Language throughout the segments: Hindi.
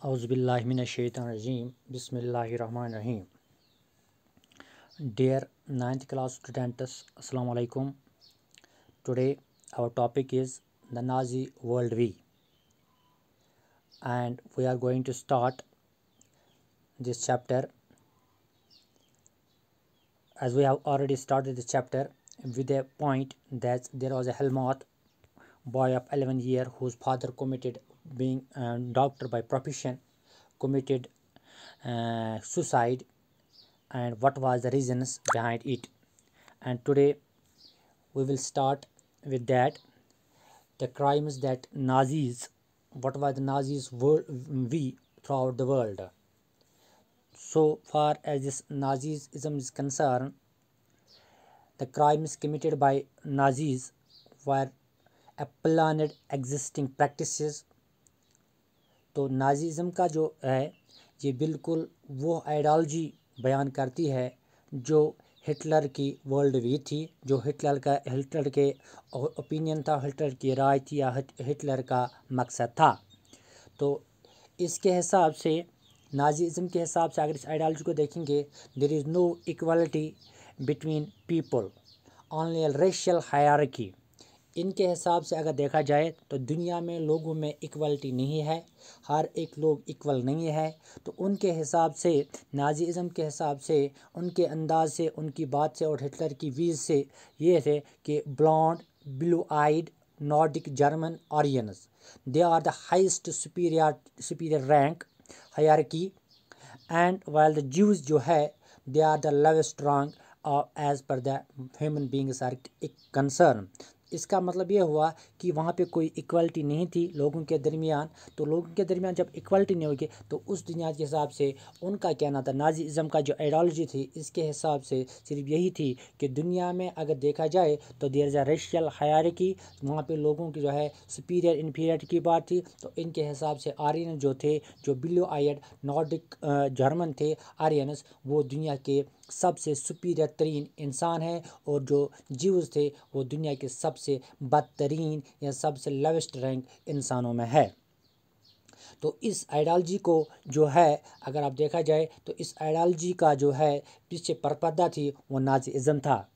Auzubillahiminash-shaytanir-rajeem. Bismillahir-rahmanir-rahim. Dear 9th class students, Assalamu alaikum. Today our topic is the Nazi worldview, and we are going to start this chapter. As we have already started this chapter with a point that there was a Helmut boy of 11 years whose father committed, being a doctor by profession, committed suicide, and what was the reasons behind it. And today we will start with that, the crimes that Nazis, what was the Nazis we throughout the world. So far as this Nazism is concerned, the crimes committed by Nazis were a planned existing practices. तो नाजीज़म का जो है ये बिल्कुल वो आइडियोलॉजी बयान करती है जो हिटलर की वर्ल्ड व्यू थी, जो हिटलर के ओपिनियन था, हिटलर की राय थी या हिटलर का मकसद था। तो इसके हिसाब से, नाजीज़म के हिसाब से अगर इस आइडियोलॉजी को देखेंगे, there is no equality between people, only racial hierarchy. इनके हिसाब से अगर देखा जाए तो दुनिया में लोगों में इक्वलिटी नहीं है, हर एक लोग इक्वल नहीं है। तो उनके हिसाब से, नाजीज़म के हिसाब से, उनके अंदाज से, उनकी बात से और हिटलर की वीज से ये थे कि blonde, blue eyed, Nordic, German, Aryans, they are the highest superior rank hierarchy, and while the Jews जो है they are the lowest rank as per the human beings are concern. इसका मतलब ये हुआ कि वहाँ पे कोई इक्वलिटी नहीं थी लोगों के दरमियान। तो लोगों के दरमियान जब इक्वलिटी नहीं होगी तो उस दुनिया के हिसाब से उनका कहना था, नाजीज़म का जो आइडियोलॉजी थी इसके हिसाब से सिर्फ यही थी कि दुनिया में अगर देखा जाए तो there is a racial hierarchy, वहाँ पे लोगों की जो है सुपीरियर इन्फीरियरिटी की बात थी। तो इनके हिसाब से आर्यन जो थे, जो ब्लू आइड, नॉर्डिक, जर्मन थे आर्यंस, वो दुनिया के सबसे सुपीरियर तरीन इंसान है, और जो ज्यूज थे वो दुनिया के सबसे बदतरीन या सबसे लोवेस्ट रैंक इंसानों में है। तो इस आइडियोलॉजी को जो है अगर आप देखा जाए तो इस आइडियोलॉजी का जो है पीछे परपर्दा थी वो नाजीज़म था।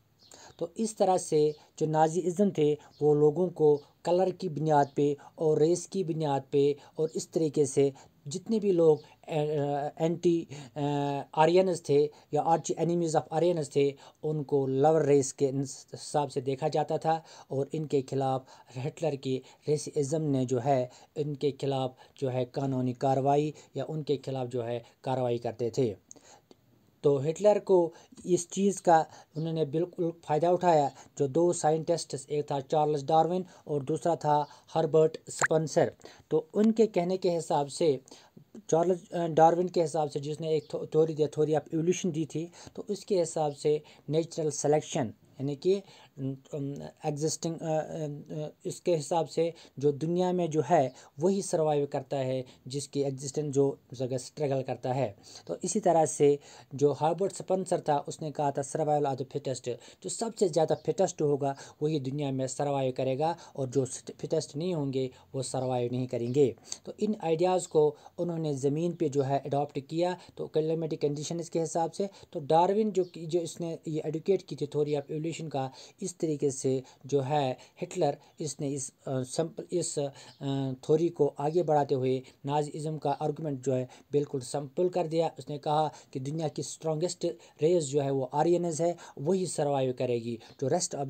तो इस तरह से जो नाजीज़म थे वो लोगों को कलर की बुनियाद पे और रेस की बुनियाद पे और इस तरीके से जितने भी लोग एंटी आर्यनस थे या आर्च एनिमीज़ ऑफ आर्यनस थे उनको लवर रेस के हिसाब से देखा जाता था, और इनके खिलाफ हिटलर की रेसिज्म ने जो है इनके खिलाफ जो है कानूनी कार्रवाई या उनके खिलाफ जो है कार्रवाई करते थे। तो हिटलर को इस चीज़ का उन्होंने बिल्कुल फ़ायदा उठाया। जो दो साइंटिस्ट, एक था चार्ल्स डार्विन और दूसरा था हर्बर्ट स्पेंसर, तो उनके कहने के हिसाब से, चार्ल्स डार्विन के हिसाब से जिसने एक थ्योरी ऑफ एवोल्यूशन दी थी, तो उसके हिसाब से नेचुरल सिलेक्शन यानी कि एग्जिस्टिंग, इसके हिसाब से जो दुनिया में जो है वही सर्वाइव करता है जिसकी एग्जिस्टेंस जो जगह स्ट्रगल करता है। तो इसी तरह से जो हर्बर्ट स्पेंसर था उसने कहा था सर्वाइवल ऑफ द फिटेस्ट, जो सबसे ज़्यादा फिटेस्ट होगा वही दुनिया में सर्वाइव करेगा, और जो फिटेस्ट नहीं होंगे वो सर्वाइव नहीं करेंगे। तो इन आइडियाज़ को उन्होंने ज़मीन पे जो है अडॉप्ट किया, तो क्लाइमेटिक कंडीशंस के हिसाब से। तो डार्विन जो इसने ये एडुकेट की थी थ्योरी ऑफ एवोल्यूशन का, इस तरीके से जो है हिटलर इसने इस थ्योरी को आगे बढ़ाते हुए नाजीज़म का आर्गूमेंट जो है बिल्कुल सिंपल कर दिया। उसने कहा कि दुनिया की स्ट्रॉन्गेस्ट रेस जो है वो आर्यनस है, वही सर्वाइव करेगी। जो रेस्ट ऑफ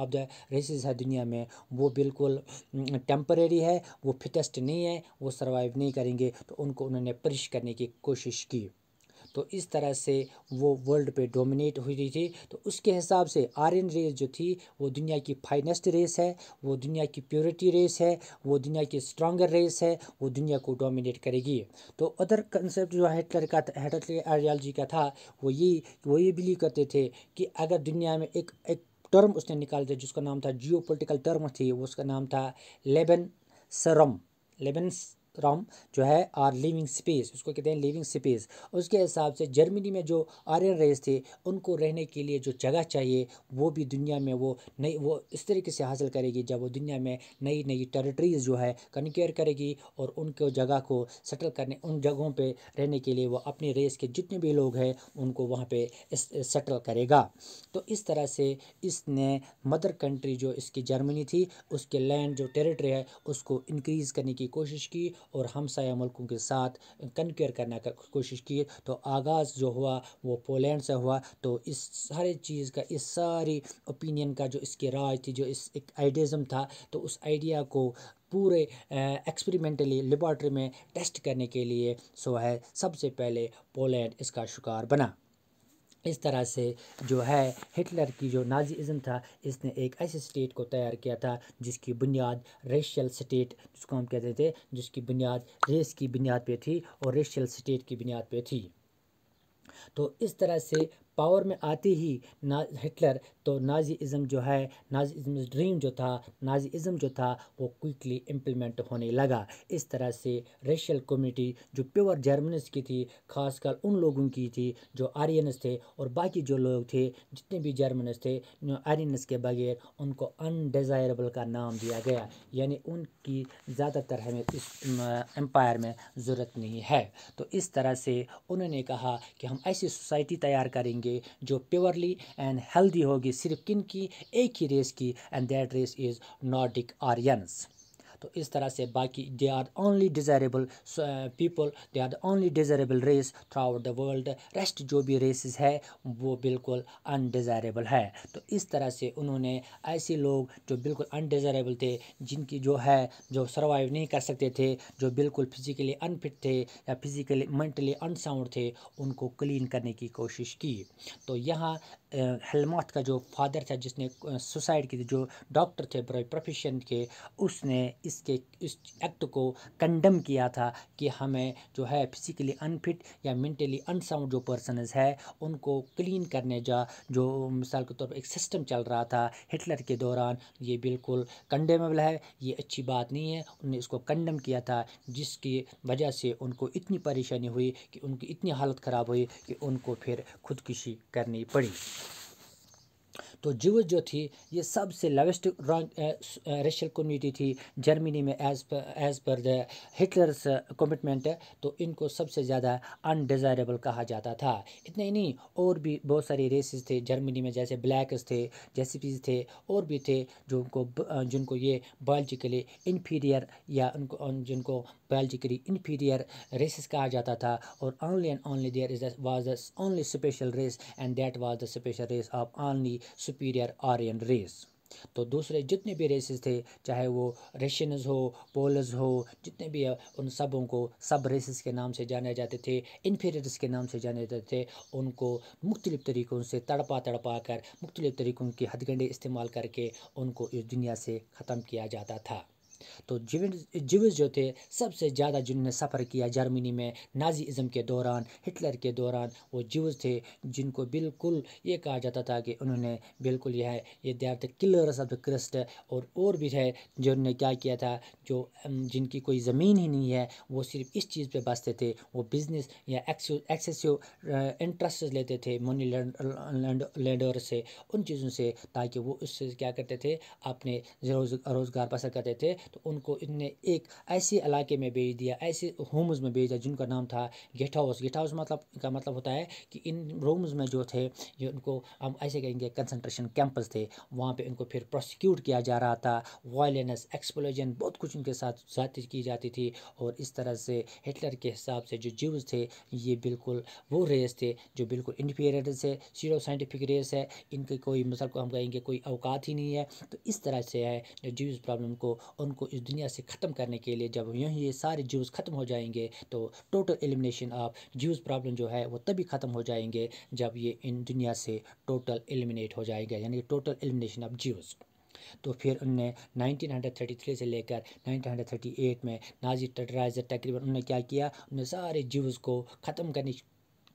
द रेसेस है दुनिया में वो बिल्कुल टेम्परेरी है, वो फिटेस्ट नहीं है, वो सर्वाइव नहीं करेंगे। तो उनको उन्होंने परिश करने की कोशिश की। तो इस तरह से वो वर्ल्ड पे डोमिनेट हुई थी। तो उसके हिसाब से आर्यन रेस जो थी वो दुनिया की फाइनेस्ट रेस है, वो दुनिया की प्योरिटी रेस है, वो दुनिया की स्ट्रॉन्गर रेस है, वो दुनिया को डोमिनेट करेगी। तो अदर कंसेप्ट जो हिटलर आइडियोलॉजी का था वो ये बिलीव करते थे कि अगर दुनिया में एक टर्म उसने निकाल दिया जिसका नाम था, जियो पोलिटिकल टर्म थी, उसका नाम था लेबन राम जो है आर लिविंग स्पेस, उसको कहते हैं लिविंग स्पेस। उसके हिसाब से जर्मनी में जो आर्यन रेस थे उनको रहने के लिए जो जगह चाहिए वो भी दुनिया में वो नई वो इस तरीके से हासिल करेगी जब वो दुनिया में नई नई टेरिटरीज जो है कन्क्वेयर करेगी और उनको जगह को सेटल करने, उन जगहों पे रहने के लिए वो अपनी रेस के जितने भी लोग हैं उनको वहाँ पे सेटल करेगा। तो इस तरह से इसने मदर कंट्री जो इसकी जर्मनी थी उसके लैंड जो टेरिटरी है उसको इंक्रीज़ करने की कोशिश की और हमसाया मुल्कों के साथ कन्क्वेयर करने का कोशिश की। तो आगाज़ जो हुआ वो पोलैंड से हुआ। तो इस सारी चीज़ का, इस सारी ओपिनियन का जो इसकी राय थी, जो इस एक आइडियाज़म था, तो उस आइडिया को पूरे एक्सपेरिमेंटली लेबॉर्ट्री में टेस्ट करने के लिए सो है सबसे पहले पोलैंड इसका शिकार बना। इस तरह से जो है हिटलर की जो नाजीज़म था इसने एक ऐसे स्टेट को तैयार किया था जिसकी बुनियाद रेशियल स्टेट, जिसको हम कहते थे, जिसकी बुनियाद रेस की बुनियाद पे थी और रेशियल स्टेट की बुनियाद पे थी। तो इस तरह से पावर में आते ही ना हिटलर, तो नाजीज़म जो है, नाजीज़म ड्रीम जो था, नाजीज़म जो था वो क्विकली इम्प्लीमेंट होने लगा। इस तरह से रेशियल कम्युनिटी जो प्योर जर्मनीज की थी, खासकर उन लोगों की थी जो आर्यनस थे, और बाकी जो लोग थे जितने भी जर्मनीज थे आर्यनस के बगैर उनको अनडिज़ायरेबल का नाम दिया गया, यानी उनकी ज़्यादातर हमें इस एम्पायर में ज़रूरत नहीं है। तो इस तरह से उन्होंने कहा कि हम ऐसी सोसाइटी तैयार करेंगे जो प्योरली एंड हेल्दी होगी, सिर्फ किन की, एक ही रेस की, and that race is Nordic Aryans. तो इस तरह से बाकी they are only desirable people, they are the only desirable race throughout the world, rest जो भी रेसेस है वो बिल्कुल अनडिज़ायरेबल है। तो इस तरह से उन्होंने ऐसे लोग जो बिल्कुल अनडिज़ायरेबल थे, जिनकी जो है जो सर्वाइव नहीं कर सकते थे, जो बिल्कुल फिजिकली अनफिट थे या फिजिकली मेंटली अनसाउंड थे, उनको क्लीन करने की कोशिश की। तो यहाँ हेलमोथ का जो फादर था जिसने सुसाइड की थी, जो डॉक्टर थे बाय प्रोफेशन के, उसने इस एक्ट को कंडम किया था कि हमें जो है फिजिकली अनफिट या मेंटली अनसाउंड जो पर्सनस है उनको क्लीन करने जो मिसाल के तौर पर एक सिस्टम चल रहा था हिटलर के दौरान, ये बिल्कुल कंडेमेबल है, ये अच्छी बात नहीं है। उन्होंने इसको कंडम किया था, जिसकी वजह से उनको इतनी परेशानी हुई कि उनकी इतनी हालत ख़राब हुई कि उनको फिर खुदकुशी करनी पड़ी। तो ज्यूज जो थी ये सबसे लोवेस्ट रेशियल कम्युनिटी थी जर्मनी में as per the Hitler's commitment है। तो इनको सबसे ज़्यादा अनडिज़ायरेबल कहा जाता था। इतना ही नहीं, और भी बहुत सारे रेसेस थे जर्मनी में, जैसे ब्लैक्स थे, जेसीपीज थे, और भी थे जिनको ये बायोलॉजिकली इन्फीरियर या जिनको बायोलॉजिकली इन्फीरियर रेसेस कहा जाता था। और only and only there is was the only special race and that was the special race of only superior Aryan race. तो दूसरे जितने भी रेसेस थे, चाहे वो रशियंस हो, पोल्स हो, जितने भी है, उन सबों को सब रेसेस के नाम से जाने जाते थे, इन्फीरियर्स के नाम से जाने जाते थे। उनको मुख्तलिफ़ तरीक़ों से तड़पा कर, मुख्तलिफ़ तरीक़ों की हथकंडे इस्तेमाल करके उनको इस दुनिया से ख़त्म किया जाता था। तो जीविस जो थे सबसे ज़्यादा जिन्होंने सफ़र किया जर्मनी में नाजीज़म के दौरान, हिटलर के दौरान, वो जीव्स थे जिनको बिल्कुल ये कहा जाता था कि उन्होंने बिल्कुल ये they are the killers of the Christ. और भी है जिन्होंने क्या किया था, जो जिनकी कोई ज़मीन ही नहीं है, वो सिर्फ इस चीज़ पे बसते थे, वो बिज़नेस या एक्सेसिव इंटरेस्ट लेते थे मनी लैंडर से, उन चीज़ों से, ताकि वो उससे क्या करते थे, अपने रोज़गार बसर करते थे। तो उनको इनने एक ऐसे इलाके में भेज दिया, ऐसे होम्स में भेजा जिनका नाम था गेट हाउस। गेट हाउस मतलब का मतलब होता है कि इन रूम्स में जो थे, ये उनको हम ऐसे कहेंगे कंसंट्रेशन कैंपस थे, वहाँ पे इनको फिर प्रोसिक्यूट किया जा रहा था। वायलेंस, एक्सप्लोजन, बहुत कुछ उनके साथ ज्यादती की जाती थी। और इस तरह से हिटलर के हिसाब से जो ज्यूज थे ये बिल्कुल वो रेस थे जो बिल्कुल इन्फीरियर से, सीरो साइंटिफिक रेस है, इनके कोई मतलब को हम कहेंगे कोई औकात ही नहीं है। तो इस तरह से है जो ज्यूज प्रॉब्लम को उनको इस दुनिया से ख़त्म करने के लिए, जब यूँ ये सारे ज्यूज ख़त्म हो जाएंगे तो total elimination of Jews problem जो है वो तभी ख़त्म हो जाएंगे जब ये इन दुनिया से टोटल एलिमिनेट हो जाएगा, यानी टोटल एलिमिनेशन ऑफ ज्यूज। तो फिर उनने 1933 से लेकर 1938 में नाजी टेररिज्म तकरीबन उन्होंने क्या किया, उन्होंने सारे ज्यूज़ को ख़त्म करने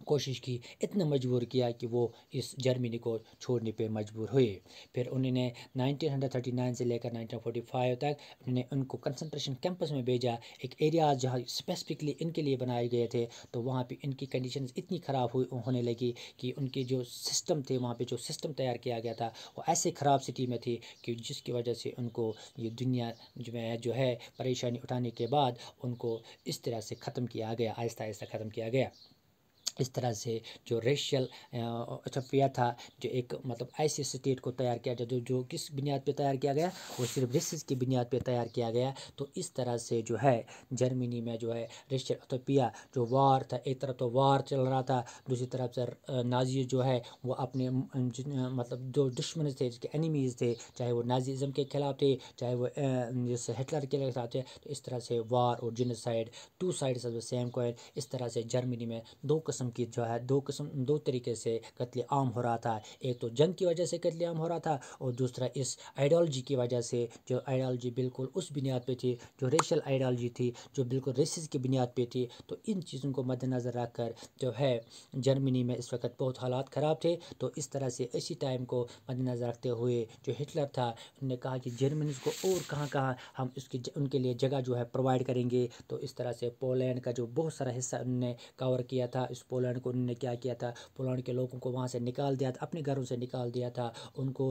कोशिश की, इतना मजबूर किया कि वो इस जर्मनी को छोड़ने पे मजबूर हुए। फिर उन्होंने 1939 से लेकर 1945 तक उन्होंने उनको कंसंट्रेशन कैंपस में भेजा, एक एरिया जहाँ स्पेसिफिकली इनके लिए बनाए गए थे। तो वहाँ पे इनकी कंडीशंस इतनी ख़राब होने लगी कि उनके जो सिस्टम थे, वहाँ पे जो सिस्टम तैयार किया गया था वो ऐसे ख़राब सिटी में थी कि जिसकी वजह से उनको ये दुनिया जो है परेशानी उठाने के बाद उनको इस तरह से ख़त्म किया गया, आहिस्ता आहिस्ता ख़त्म किया गया। इस तरह से जो रेशियल अटोपिया था, जो एक मतलब ऐसी स्टेट को तैयार किया गया जो किस बुनियाद पे तैयार किया गया, वो सिर्फ रेसिस की बुनियाद पे तैयार किया गया। तो इस तरह से जो है जर्मनी में जो है रेशियल अटोपिया जो वार था, एक तरफ तो वार चल रहा था, दूसरी तरफ से नाजी जो है वो अपने मतलब जो दुश्मन थे, जिसके एनिमीज़ थे, चाहे वो नाजीज़म के खिलाफ थे, चाहे वो जैसे हिटलर के खिलाफ थे। तो इस तरह से वार और genocide, two sides of the same coin. इस तरह से जर्मनी में दो किस्म की जो है दो तरीके से कत्ले आम हो रहा था। एक तो जंग की वजह से कत्ले आम हो रहा था, और दूसरा इस आइडियोलॉजी की वजह से, जो आइडियोलॉजी बिल्कुल उस बुनियाद पे थी, जो रेशियल आइडियोलॉजी थी, जो बिल्कुल रेसिस की बुनियाद पे थी। तो इन चीज़ों को मद्देनज़र रख कर जो है जर्मनी में इस वक्त बहुत हालात ख़राब थे। तो इस तरह से इसी टाइम को मद्देनज़र रखते हुए जो हिटलर था, उन्होंने कहा कि जर्मनी को और कहाँ कहाँ हम उनके लिए जगह जो है प्रोवाइड करेंगे। तो इस तरह से पोलैंड का जो बहुत सारा हिस्सा उन्होंने कवर किया था, इस पोलैंड को उन्होंने क्या किया था, पोलैंड के लोगों को वहाँ से निकाल दिया था, अपने घरों से निकाल दिया था, उनको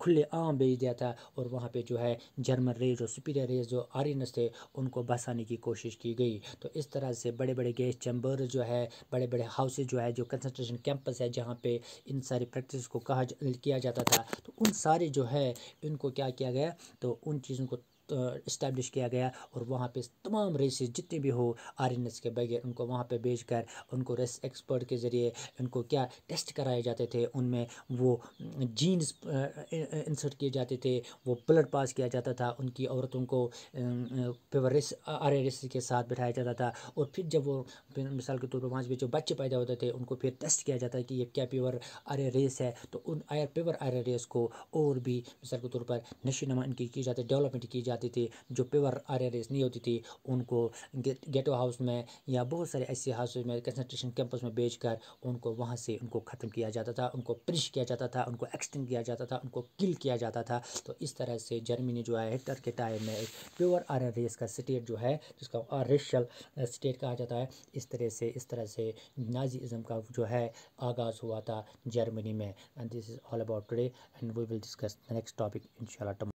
खुले आम भेज दिया था। और वहाँ पे जो है जर्मन रेस, जो सुपीरियर रेस, जो आर्यनस थे, उनको बसाने की कोशिश की गई। तो इस तरह से बड़े बड़े गैस चैम्बर जो है, बड़े बड़े हाउसेज जो है, जो कंसंट्रेशन कैंपस है, जहाँ पे इन सारी प्रैक्टिस को किया जाता था, तो उन सारे जो है इनको क्या किया गया, तो उन चीज़ों को इस्टेब्लिश किया गया। और वहाँ पे तमाम रेसेस जितने भी हो आर्यनस के बगैर, उनको वहाँ पे भेजकर उनको रेस एक्सपर्ट के ज़रिए उनको क्या टेस्ट कराए जाते थे, उनमें वो जीन्स इंसर्ट किए जाते थे, वो ब्लड पास किया जाता था, उनकी औरतों को प्योर रेस आर्य रेस के साथ बिठाया जाता था। और फिर जब वो मिसाल के तौर पर वहाँ पे जो बच्चे पैदा होते थे, उनको फिर टेस्ट किया जाता है कि ये क्या प्योर आर्य रेस है। तो उन प्योर आर्य रेस को और भी मिसाल के तौर पर नशोनुमा इनकी की जाती, डेवलपमेंट की जाती थी। जो प्योर आर्य रेस नहीं होती थी, उनको गेटो हाउस में या बहुत सारे ऐसे हाउस में, कंसंट्रेशन कैंपस में भेजकर उनको वहाँ से उनको ख़त्म किया जाता था, उनको पनिश किया जाता था, उनको एक्सटेंड किया जाता था, उनको किल किया जाता था। तो इस तरह से जर्मनी जो है हिटलर के टाइम में एक प्योर आर्य रेस का स्टेट जो है, जिसका रेशियल स्टेट कहा जाता है, इस तरह से नाजीज़म का जो है आगाज़ हुआ था जर्मनी में। And this is all about today, and we will discuss the next topic इंशाल्लाह।